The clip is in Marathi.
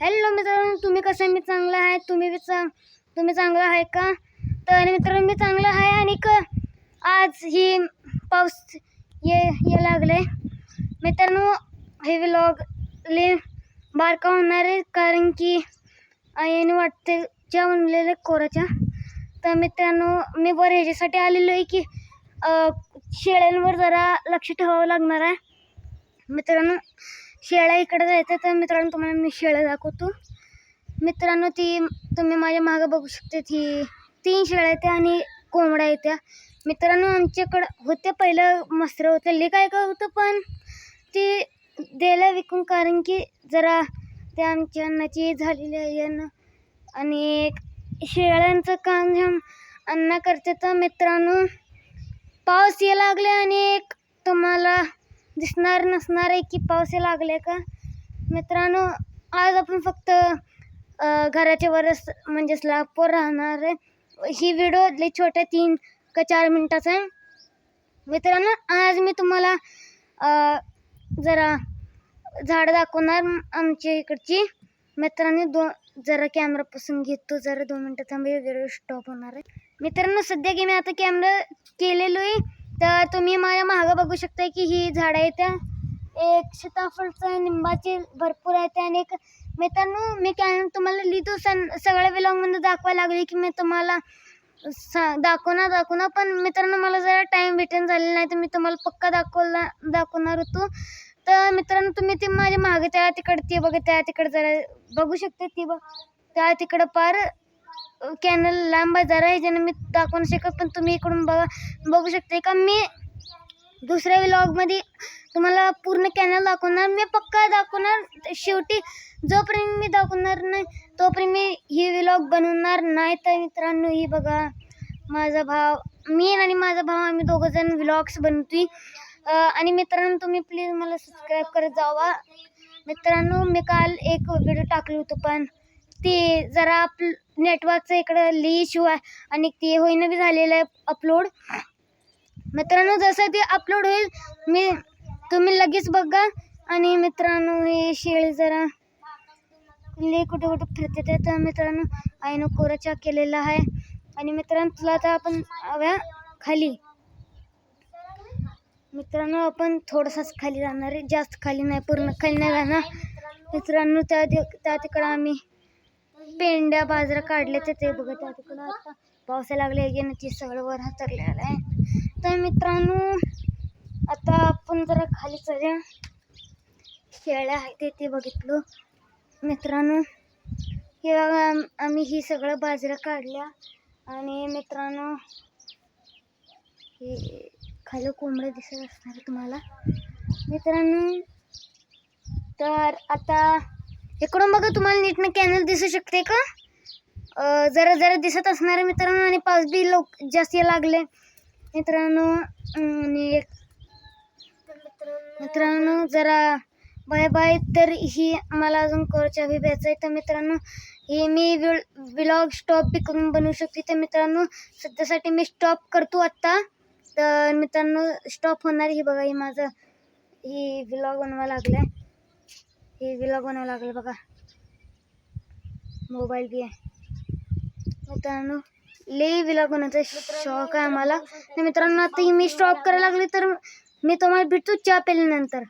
हॅलो मित्रांनो, तुम्ही कसे? मी चांगला आहे. तुम्ही चांगला आहे का? तर मित्रांनो, मी चांगला आहे. आणि आज ही पाऊस ये लागले मित्रांनो. हे व्लॉग ले बारका होणार आहे, कारण की आईने वाटते ज्या बनलेले कोराच्या. तर मित्रांनो, मी वर ह्याच्यासाठी आलेलो आहे की शेळ्यांवर जरा लक्ष ठेवावं लागणार आहे मित्रांनो. शेळ्या इकडे जायचं. तर मित्रांनो, तुम्हाला मी शेळ्या दाखवतो मित्रांनो. तुम्ही माझ्या मागं बघू शकता. 3 शेळ्या आहेत आणि कोंबड्या आहेत त्या मित्रांनो. आमच्याकडं होते पहिलं मस्त्र होतं, ले काय होतं, पण ती द्यायला विकून, कारण की जरा ते आमच्या अन्नाची झालेली आहे आणि शेळ्यांचं काम अन्न करते. तर मित्रांनो, पाऊस यायला लागले आणि तुम्हाला दिसणार नसणार आहे की पाऊस यायला लागले का मित्रांनो. आज आपण फक्त घराच्या वरच म्हणजे स्लॅबवर राहणार आहे. ही व्हिडिओ लई छोट्या 3 का 4 मिनिटाचा आहे मित्रांनो. आज मी तुम्हाला जरा झाड दाखवणार आमच्या इकडची मित्रांनो. जरा कॅमेरापासून घेतो, जरा 2 मिनिटं थांबे, व्हिडिओ स्टॉप होणार आहे मित्रांनो. सध्या की मी आता कॅमेरा केलेलो आहे. तर तुम्ही माझ्या मागं बघू शकता की ही झाडं आहेत त्या. एक सीताफळचं, निंबाचे भरपूर आहेत आणि एक मित्रांनो, मी तुम्हाला लिहितो सगळ्या व्लॉगमध्ये दाखवायला लागले की मी तुम्हाला दाखवणार. पण मित्रांनो, मला जरा टाईम भेटून झालेला नाही, तर मी तुम्हाला पक्का दाखवणार होतो. तर मित्रांनो, तुम्ही ती माझ्या मागे त्या तिकडे ती बघा, त्या तिकडे जरा बघू शकते. त्या तिकडं पार कॅनल लांब जरा आहे, ज्यानं मी दाखवू नाही शकत. पण तुम्ही इकडून बघू शकते का मी दुसऱ्या व्लॉगमध्ये तुम्हाला पूर्ण कॅनल दाखवणार. मी पक्का दाखवणार. शेवटी जोपर्यंत मी दाखवणार नाही तोपर्यंत मी ही व्लॉग बनवणार नाही. तर मित्रांनो, ही बघा माझा भाव, मी आणि माझा भाव, आम्ही दोघंजण व्लॉग्स बनवतोय. आणि मित्रांनो, तुम्ही प्लीज मला सबस्क्राईब करत जावा मित्रांनो. मी काल एक व्हिडिओ टाकली होतं, पण ते जरा नेटवर्कचं इकडं लई इश्यू आहे आणि ते होईना बी झालेलं आहे अपलोड मित्रांनो. जसं ते अपलोड होईल तुम्ही लगेच बघा. आणि मित्रांनो, हे शेळी जरा लई कुठे फिरते. तर मित्रांनो, आईनं कोराचा केलेला आहे. आणि मित्रांनो, तुला आता आपण खाली मित्रांनो, आपण थोडंसंच खाली जाणार आहे, जास्त खाली नाही, पूर्ण खाली नाही जाणार मित्रांनो. त्या तिकडं आम्ही पेंड्या बाजरा काढले. तर ते बघा, त्या तिकडं आता पावसाला लागले गेलं, ते सगळं वर हातरलेलं आहे. तर मित्रांनो, आता आपण जरा खाली चढूया. शेळ्या आहेत ते बघितलं मित्रांनो. हे बघा, आम्ही ही सगळं बाजरा काढल्या. आणि मित्रांनो, हे खाली कोंबड्या दिसत असणार तुम्हाला मित्रांनो. तर आता इकडून बघा, तुम्हाला नीटनं कॅनल दिसू शकते का? जरा दिसत असणार आहे मित्रांनो. आणि पाऊस बी जास्त लागले मित्रांनो. आणि मित्रांनो, जरा बाय बाय. तर ही मला अजून कोरच्या बी द्यायचं आहे. तर मित्रांनो, ही मी व्लॉग स्टॉप बी करून बनवू शकते. तर मित्रांनो, सध्यासाठी मी स्टॉप करतो आत्ता. तर मित्रांनो, स्टॉप होणार. ही बघा, ही व्लॉग बनवायला लागले बघा. मोबाईल बी आहे मित्रांनो. लई व्लॉग बनवायचा शौक आहे आम्हाला. तर मित्रांनो, आता मी स्टॉप करायला लागले. तर मी तुम्हाला भेटतो चहा प्यायल्यानंतर.